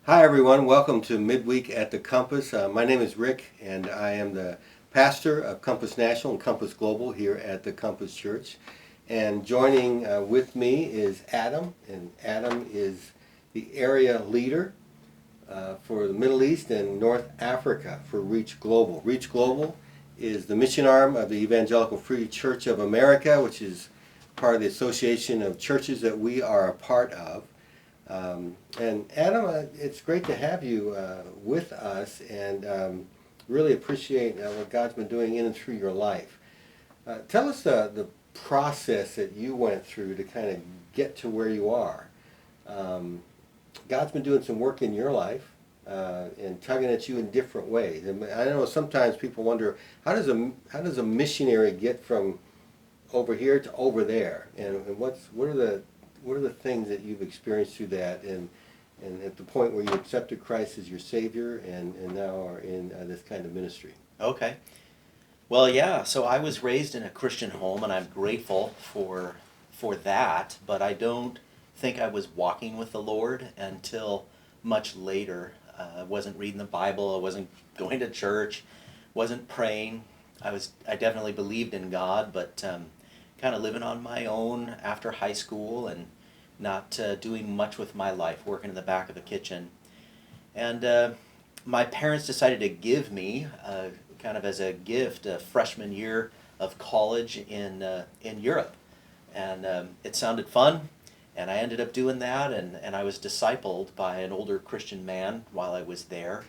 Hi, everyone. Welcome to Midweek at the Compass. My name is Rick, and I am the pastor of Compass National and Compass Global here at the Compass Church. And joining with me is Adam, and Adam is the area leader for the Middle East and North Africa for Reach Global. Reach Global is the mission arm of the Evangelical Free Church of America, which is part of the association of churches that we are a part of. And Adam, it's great to have you with us, and really appreciate what God's been doing in and through your life. Tell us the process that you went through to kind of get to where you are. God's been doing some work in your life and tugging at you in different ways. And I know sometimes people wonder, how does a missionary get from over here to over there, and what are the things that you've experienced through that, and at the point where you accepted Christ as your Savior and now are in this kind of ministry? Okay. Well, yeah. So I was raised in a Christian home, and I'm grateful for that. But I don't think I was walking with the Lord until much later. I wasn't reading the Bible. I wasn't going to church. Wasn't praying. I definitely believed in God, but kind of living on my own after high school and not doing much with my life, working in the back of the kitchen. And my parents decided to give me, kind of as a gift, a freshman year of college in Europe. And it sounded fun, and I ended up doing that, and I was discipled by an older Christian man while I was there.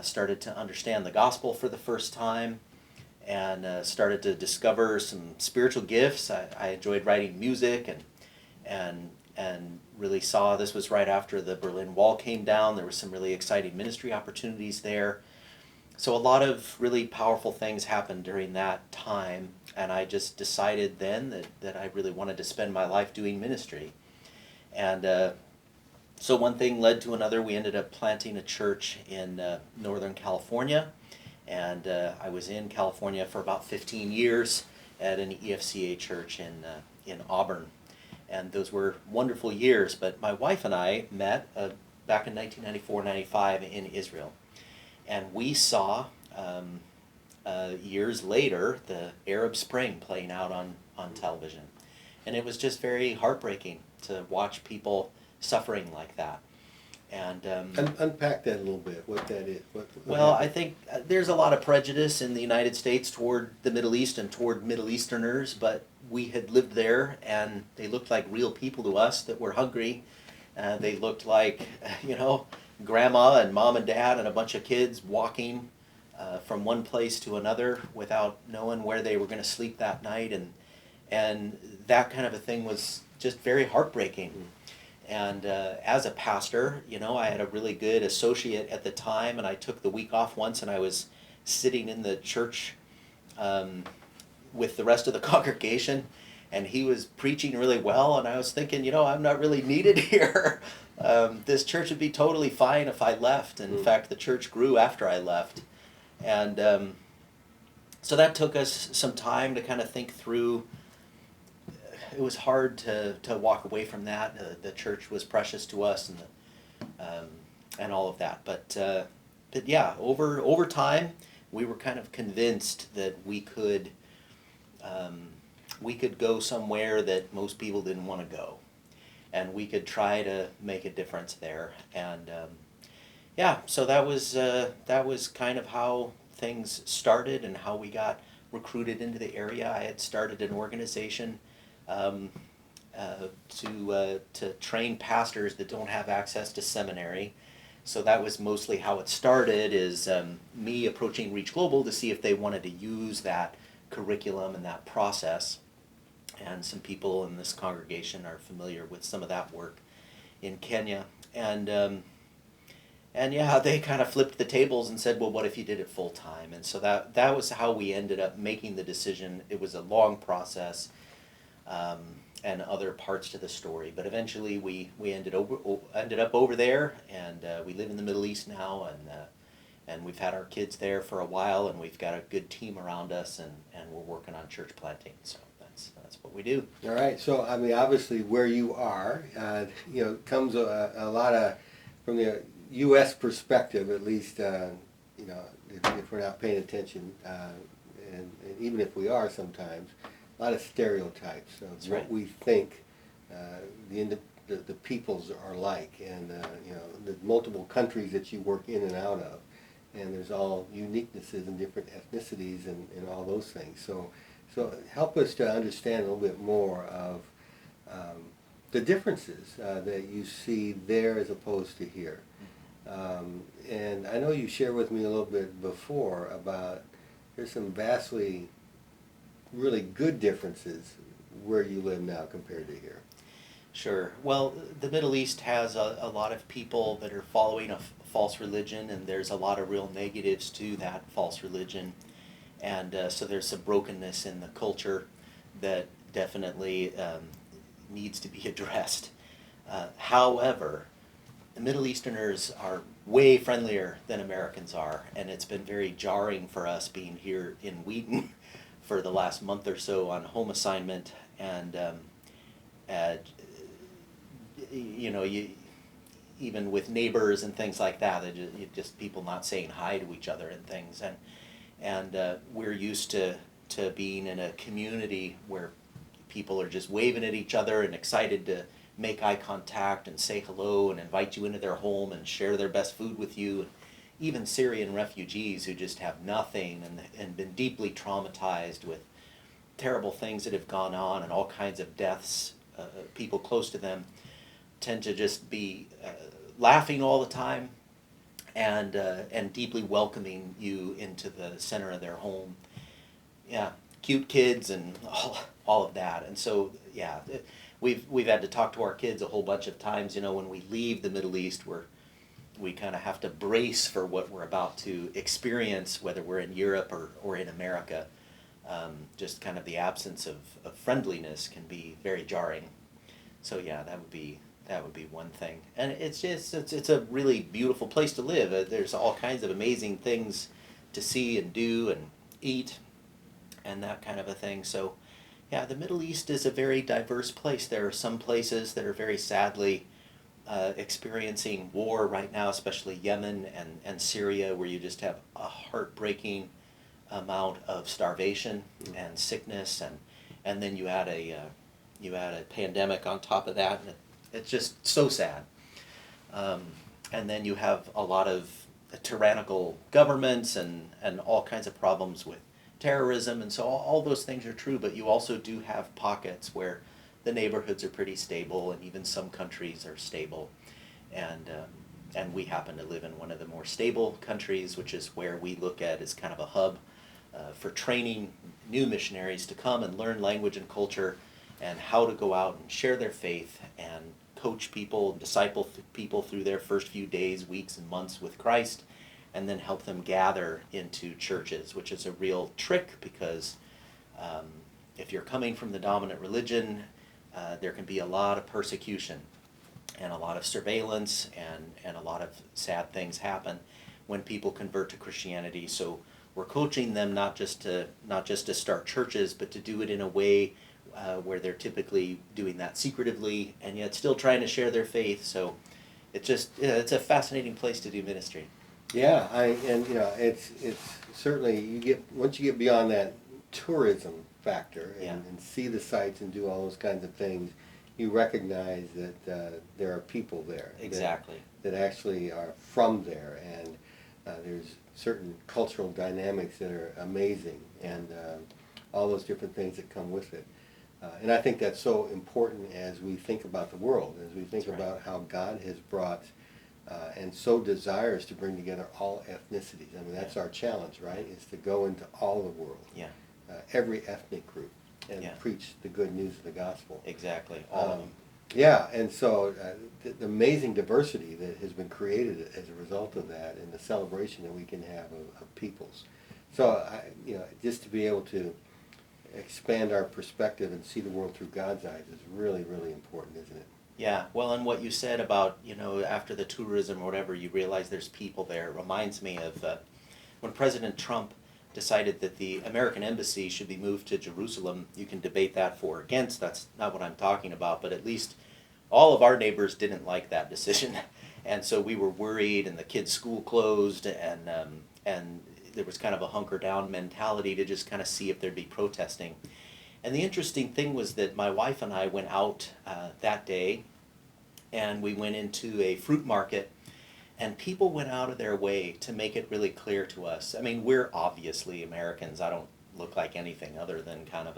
Started to understand the gospel for the first time, and started to discover some spiritual gifts. I enjoyed writing music, and really saw this was right after the Berlin Wall came down. There were some really exciting ministry opportunities there. So a lot of really powerful things happened during that time, and I just decided then that I really wanted to spend my life doing ministry. And so one thing led to another. We ended up planting a church in Northern California, and I was in California for about 15 years at an EFCA church in Auburn. And those were wonderful years, but my wife and I met back in 1994-95 in Israel. And we saw, years later, the Arab Spring playing out on television. And it was just very heartbreaking to watch people suffering like that. And Unpack that a little bit, what that is. well, I think there's a lot of prejudice in the United States toward the Middle East and toward Middle Easterners, but we had lived there, and they looked like real people to us that were hungry. They looked like, grandma and mom and dad and a bunch of kids walking from one place to another without knowing where they were going to sleep that night, and that kind of a thing was just very heartbreaking. And as a pastor, I had a really good associate at the time, and I took the week off once, and I was sitting in the church with the rest of the congregation, and he was preaching really well, and I was thinking, I'm not really needed here. This church would be totally fine if I left. And in fact, the church grew after I left. And so that took us some time to kind of think through. It was hard to walk away from that. The church was precious to us, and all of that. But yeah, over time, we were kind of convinced that we could go somewhere that most people didn't want to go, and we could try to make a difference there. And yeah, so that was kind of how things started and how we got recruited into the area. I had started an organization to train pastors that don't have access to seminary. So that was mostly how it started, is me approaching Reach Global to see if they wanted to use that curriculum and that process. And some people in this congregation are familiar with some of that work in Kenya. And yeah, they kind of flipped the tables and said, well, what if you did it full time? And so that was how we ended up making the decision. It was a long process, and other parts to the story. But eventually we ended up over there, and we live in the Middle East now, and we've had our kids there for a while, and we've got a good team around us, and we're working on church planting. So that's what we do. All right. So, I mean, obviously, where you are, comes a lot of from the U.S. perspective, at least, if we're not paying attention, and even if we are sometimes, a lot of stereotypes of That's what right. we think the peoples are like, and the multiple countries that you work in and out of, and there's all uniquenesses and different ethnicities and all those things. So help us to understand a little bit more of the differences that you see there as opposed to here. And I know you shared with me a little bit before about there's some vastly really good differences where you live now compared to here. Sure. Well, the Middle East has a lot of people that are following a false religion, and there's a lot of real negatives to that false religion. And so there's some brokenness in the culture that definitely needs to be addressed. However, the Middle Easterners are way friendlier than Americans are, and it's been very jarring for us being here in Wheaton for the last month or so on home assignment, and uh, you even with neighbors and things like that, just people not saying hi to each other and things, and we're used to being in a community where people are just waving at each other and excited to make eye contact and say hello and invite you into their home and share their best food with you. Even Syrian refugees who just have nothing and been deeply traumatized with terrible things that have gone on and all kinds of deaths, people close to them tend to just be laughing all the time and deeply welcoming you into the center of their home. Yeah, cute kids and all of that. And so, yeah, we've had to talk to our kids a whole bunch of times. When we leave the Middle East, we kind of have to brace for what we're about to experience, whether we're in Europe or in America. Just kind of the absence of friendliness can be very jarring. So yeah, that would be one thing. And it's a really beautiful place to live. There's all kinds of amazing things to see and do and eat and that kind of a thing. So yeah, the Middle East is a very diverse place. There are some places that are very sadly experiencing war right now, especially Yemen and Syria, where you just have a heartbreaking amount of starvation and sickness, and then you add a pandemic on top of that, and it's just so sad. And then you have a lot of tyrannical governments and all kinds of problems with terrorism, and so all those things are true, but you also do have pockets where the neighborhoods are pretty stable, and even some countries are stable. And we happen to live in one of the more stable countries, which is where we look at as kind of a hub for training new missionaries to come and learn language and culture and how to go out and share their faith and coach people, disciple people through their first few days, weeks, and months with Christ, and then help them gather into churches, which is a real trick because if you're coming from the dominant religion, there can be a lot of persecution and a lot of surveillance and a lot of sad things happen when people convert to Christianity. So we're coaching them not just to start churches, but to do it in a way where they're typically doing that secretively and yet still trying to share their faith. So it's a fascinating place to do ministry. Yeah, it's certainly once you get beyond that tourism factor and see the sights and do all those kinds of things, you recognize that there are people there Exactly. that actually are from there, and there's certain cultural dynamics that are amazing, and all those different things that come with it. And I think that's so important as we think about the world, as we think about how God has brought and so desires to bring together all ethnicities. I mean, that's our challenge, right? Is to go into all the world, every ethnic group, and preach the good news of the gospel. Exactly, all of them. Yeah, and so the amazing diversity that has been created as a result of that, and the celebration that we can have of peoples. So, just to be able to expand our perspective and see the world through God's eyes is really, really important, isn't it? Yeah, well, and what you said about, after the tourism or whatever, you realize there's people there. It reminds me of when President Trump decided that the American embassy should be moved to Jerusalem. You can debate that for or against. That's not what I'm talking about, but at least all of our neighbors didn't like that decision. And so we were worried, and the kids' school closed, and there was kind of a hunker down mentality to just kind of see if there'd be protesting. And the interesting thing was that my wife and I went out that day, and we went into a fruit market, and people went out of their way to make it really clear to us. I mean, we're obviously Americans. I don't look like anything other than kind of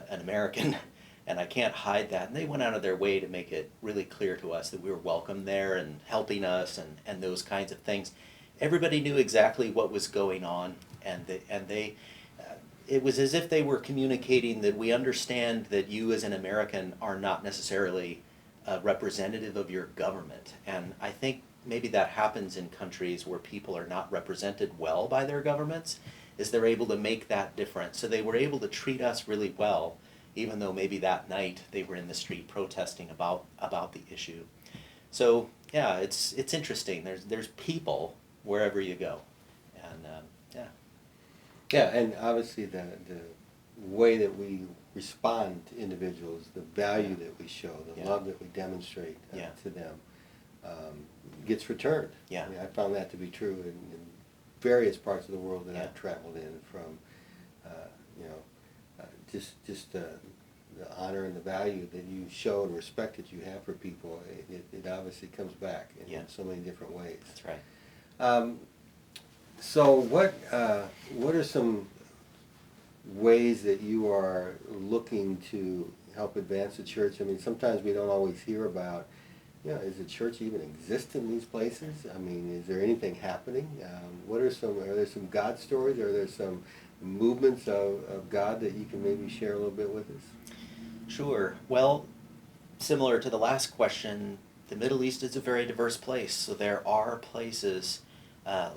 an American, and I can't hide that. And they went out of their way to make it really clear to us that we were welcome there and helping us and those kinds of things. Everybody knew exactly what was going on, and they it was as if they were communicating that we understand that you as an American are not necessarily a representative of your government. And I think maybe that happens in countries where people are not represented well by their governments, is they're able to make that difference. So they were able to treat us really well, even though maybe that night they were in the street protesting about the issue. So yeah, it's interesting. There's people wherever you go, and yeah. Yeah, and obviously the way that we respond to individuals, the value that we show, the Yeah. love that we demonstrate Yeah. to them, gets returned. Yeah. I mean, I found that to be true in various parts of the world that Yeah. I've traveled in, from you know, just the honor and the value that you show and respect that you have for people. It obviously comes back in Yeah. so many different ways. That's right. So what are some ways that you are looking to help advance the church? I mean, sometimes we don't always hear about, does the church even exist in these places? I mean, is there anything happening? Are there some God stories? Are there some movements of God that you can maybe share a little bit with us? Sure. Well, similar to the last question, the Middle East is a very diverse place. So there are places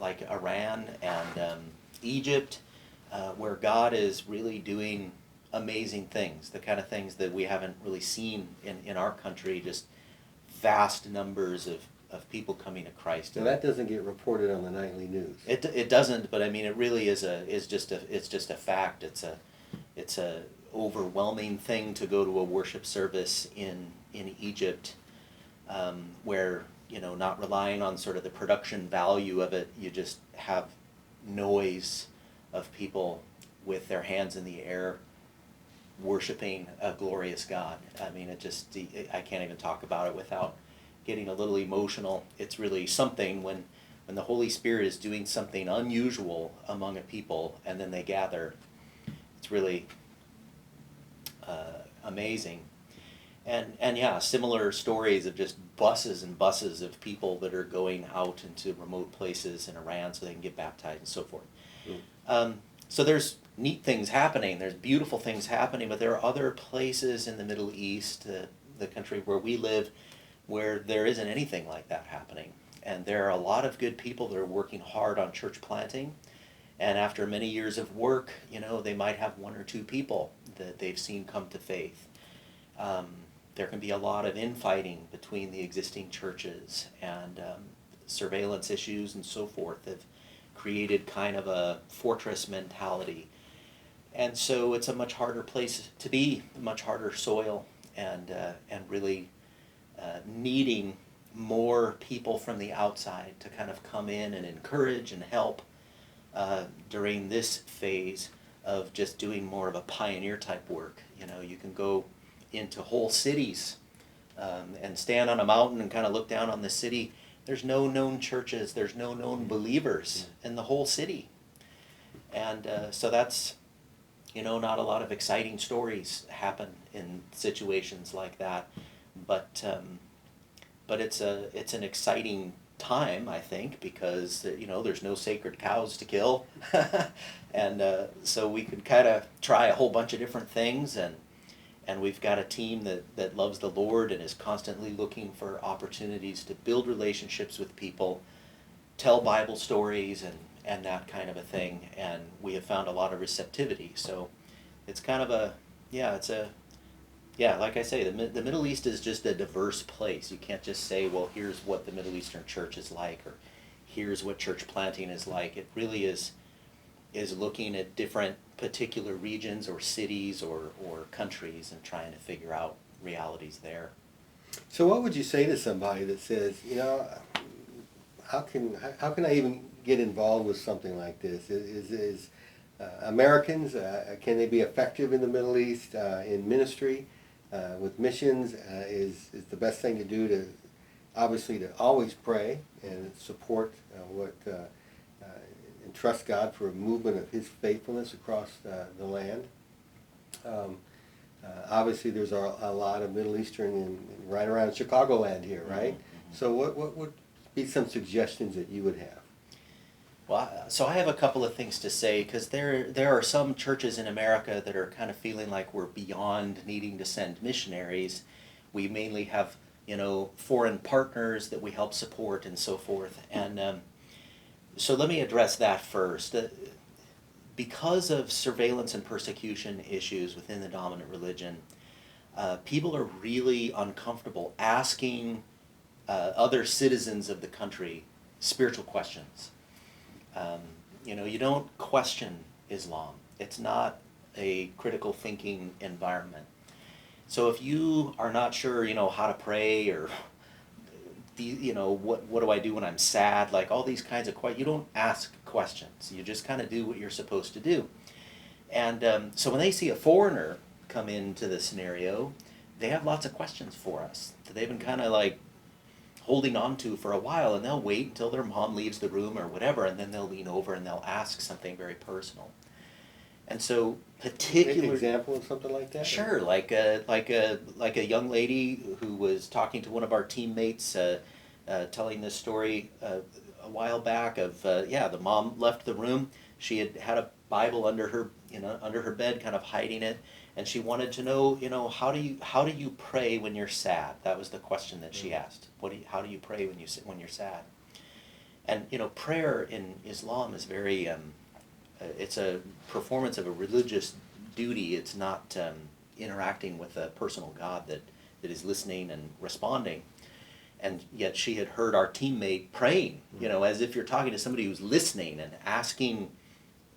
like Iran and Egypt where God is really doing amazing things, the kind of things that we haven't really seen in our country, just vast numbers of people coming to Christ. Now that doesn't get reported on the nightly news. It doesn't, but I mean it really is just a fact. It's a overwhelming thing to go to a worship service in Egypt, where not relying on sort of the production value of it, you just have noise of people with their hands in the air worshiping a glorious God. I mean, I can't even talk about it without getting a little emotional. It's really something when the Holy Spirit is doing something unusual among a people and then they gather. It's really amazing. And yeah, similar stories of just buses and buses of people that are going out into remote places in Iran so they can get baptized and so forth. So there's neat things happening, there's beautiful things happening, but there are other places in the Middle East, the country where we live, where there isn't anything like that happening. And there are a lot of good people that are working hard on church planting. And after many years of work, they might have one or two people that they've seen come to faith. There can be a lot of infighting between the existing churches, and surveillance issues and so forth have created kind of a fortress mentality. And so it's a much harder place to be, much harder soil, and really needing more people from the outside to kind of come in and encourage and help during this phase of just doing more of a pioneer type work. You can go into whole cities and stand on a mountain and kind of look down on the city. There's no known churches, there's no known believers in the whole city. And so that's, not a lot of exciting stories happen in situations like that. But it's an exciting time, I think, because there's no sacred cows to kill. And so we could kind of try a whole bunch of different things, and we've got a team that loves the Lord and is constantly looking for opportunities to build relationships with people, tell Bible stories, and that kind of a thing. And we have found a lot of receptivity. So it's kind of like I say, the Middle East is just a diverse place. You can't just say, well, here's what the Middle Eastern church is like, or here's what church planting is like. It really is looking at different particular regions or cities or countries and trying to figure out realities there. So what would you say to somebody that says, how can I even get involved with something like this? Is Americans, can they be effective in the Middle East in ministry with missions? Is the best thing to do to obviously to always pray and support and trust God for a movement of His faithfulness across the land. Um, Obviously, there's a lot of Middle Eastern right around Chicagoland here, right? Mm-hmm. So what would be some suggestions that you would have? Well, so I have a couple of things to say because there are some churches in America that are kind of feeling like we're beyond needing to send missionaries. We mainly have, foreign partners that we help support and so forth. And so let me address that first. Because of surveillance and persecution issues within the dominant religion, people are really uncomfortable asking other citizens of the country spiritual questions. You don't question Islam. It's not a critical thinking environment. So if you are not sure, how to pray or what do I do when I'm sad, like all these kinds of questions, you don't ask questions. You just kind of do what you're supposed to do. And so when they see a foreigner come into the scenario, they have lots of questions for us that they've been kind of like holding on to for a while, and they'll wait until their mom leaves the room or whatever, and then they'll lean over and they'll ask something very personal. And so Maybe an example of something like that? Sure, like a young lady who was talking to one of our teammates, telling this story a while back of the mom left the room. She had a Bible under her bed, kind of hiding it, and she wanted to know, how do you pray when you're sad? That was the question that she asked. How do you pray when you're sad? And prayer in Islam is very it's a performance of a religious duty. It's not interacting with a personal God that is listening and responding. And yet she had heard our teammate praying, as if you're talking to somebody who's listening and asking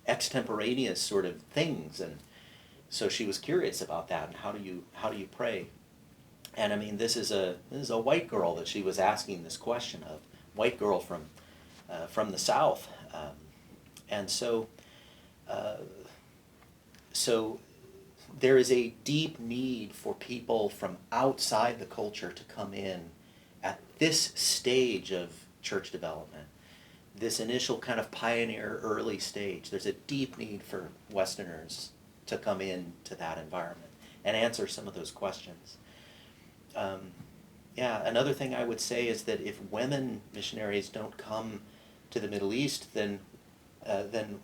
extemporaneous sort of things. And so she was curious about that. And how do you pray? And I mean, this is a white girl that she was asking this question of, white girl from the South, and so. So there is a deep need for people from outside the culture to come in at this stage of church development, this initial kind of pioneer early stage. There's a deep need for Westerners to come in to that environment and answer some of those questions. Another thing I would say is that if women missionaries don't come to the Middle East, then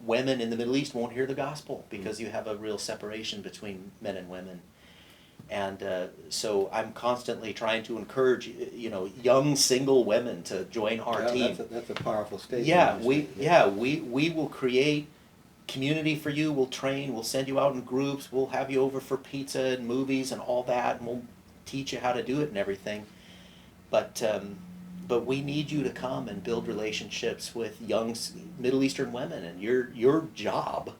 women in the Middle East won't hear the gospel because you have a real separation between men and women. And so I'm constantly trying to encourage, young single women to join our team. That's a powerful statement. We will create community for you. We'll train. We'll send you out in groups. We'll have you over for pizza and movies and all that, and we'll teach you how to do it and everything. But we need you to come and build relationships with young Middle Eastern women, and your job,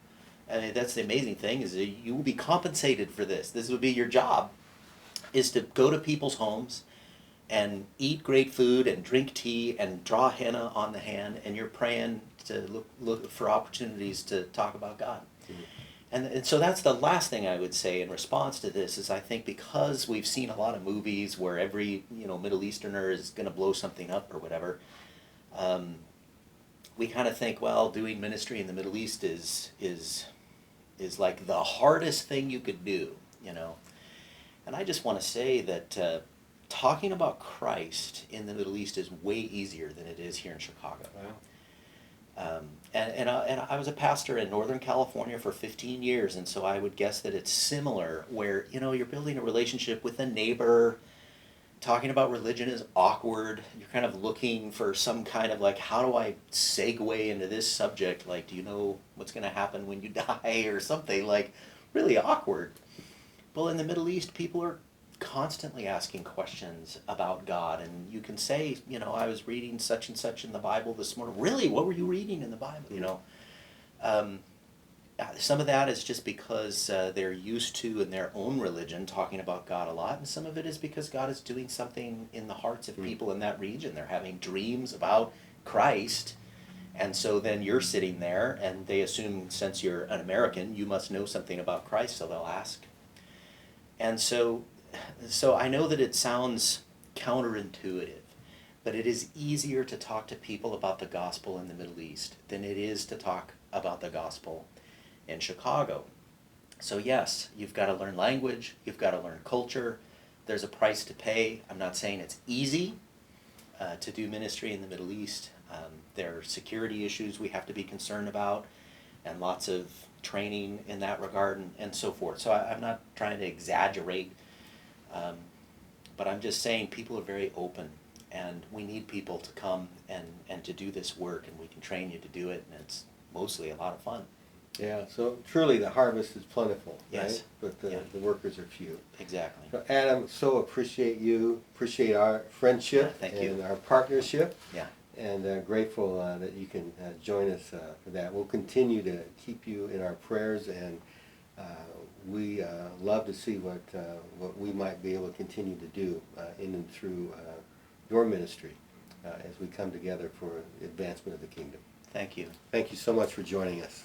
I mean, that's the amazing thing, is that you will be compensated for this. This will be your job, is to go to people's homes and eat great food and drink tea and draw henna on the hand, and you're praying to look for opportunities to talk about God. Mm-hmm. And so that's the last thing I would say in response to this is I think because we've seen a lot of movies where every Middle Easterner is going to blow something up or whatever, we kind of think, well, doing ministry in the Middle East is like the hardest thing you could do, And I just want to say that talking about Christ in the Middle East is way easier than it is here in Chicago. Wow. And I was a pastor in Northern California for 15 years, and so I would guess that it's similar, where you're building a relationship with a neighbor. Talking about religion is awkward. You're kind of looking for some kind of like, how do I segue into this subject? Like, do you know what's going to happen when you die or something? Like, really awkward. Well, in the Middle East, people are constantly asking questions about God, and you can say, I was reading such and such in the Bible this morning. Really, what were you reading in the Bible? Some of that is just because they're used to in their own religion talking about God a lot, and some of it is because God is doing something in the hearts of people in that region. They're having dreams about Christ, and so then you're sitting there, and they assume since you're an American, you must know something about Christ, so they'll ask. And so I know that it sounds counterintuitive, but it is easier to talk to people about the gospel in the Middle East than it is to talk about the gospel in Chicago. So yes, you've got to learn language, you've got to learn culture, there's a price to pay. I'm not saying it's easy to do ministry in the Middle East. There are security issues we have to be concerned about, and lots of training in that regard, and so forth. So I'm not trying to exaggerate, but I'm just saying people are very open, and we need people to come and to do this work, and we can train you to do it, and it's mostly a lot of fun. Yeah, so truly the harvest is plentiful, Yes. right? But the, Yeah. the workers are few. Exactly. So Adam, so appreciate you, appreciate our friendship Thank and you. our partnership, Yeah. and grateful that you can join us for that. We'll continue to keep you in our prayers, and we love to see what we might be able to continue to do in and through your ministry as we come together for advancement of the kingdom. Thank you. Thank you so much for joining us.